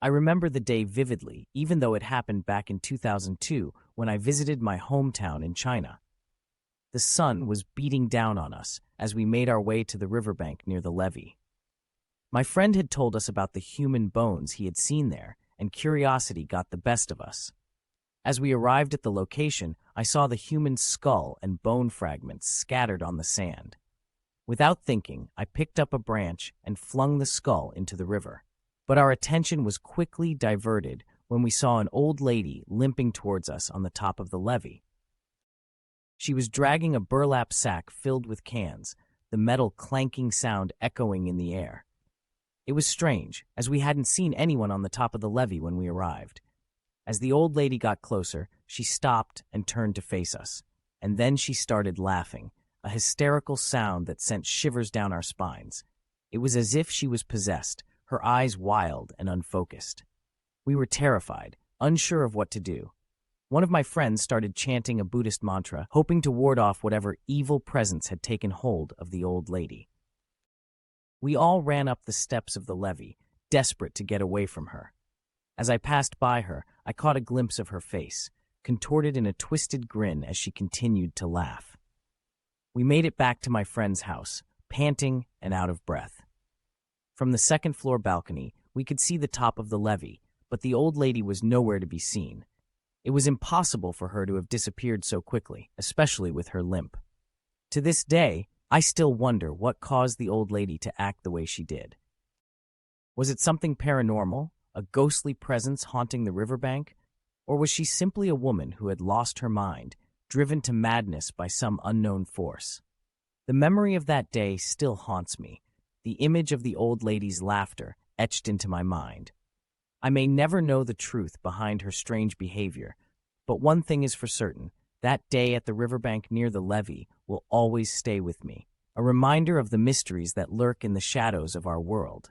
I remember the day vividly, even though it happened back in 2002 when I visited my hometown in China. The sun was beating down on us as we made our way to the riverbank near the levee. My friend had told us about the human bones he had seen there, and curiosity got the best of us. As we arrived at the location, I saw the human skull and bone fragments scattered on the sand. Without thinking, I picked up a branch and flung the skull into the river. But our attention was quickly diverted when we saw an old lady limping towards us on the top of the levee. She was dragging a burlap sack filled with cans, the metal clanking sound echoing in the air. It was strange, as we hadn't seen anyone on the top of the levee when we arrived. As the old lady got closer, she stopped and turned to face us. And then she started laughing, a hysterical sound that sent shivers down our spines. It was as if she was possessed, her eyes wild and unfocused. We were terrified, unsure of what to do. One of my friends started chanting a Buddhist mantra, hoping to ward off whatever evil presence had taken hold of the old lady. We all ran up the steps of the levee, desperate to get away from her. As I passed by her, I caught a glimpse of her face, contorted in a twisted grin as she continued to laugh. We made it back to my friend's house, panting and out of breath. From the second-floor balcony, we could see the top of the levee, but the old lady was nowhere to be seen. It was impossible for her to have disappeared so quickly, especially with her limp. To this day, I still wonder what caused the old lady to act the way she did. Was it something paranormal, a ghostly presence haunting the riverbank? Or was she simply a woman who had lost her mind, driven to madness by some unknown force? The memory of that day still haunts me, the image of the old lady's laughter etched into my mind. I may never know the truth behind her strange behavior, but one thing is for certain, that day at the riverbank near the levee will always stay with me, a reminder of the mysteries that lurk in the shadows of our world.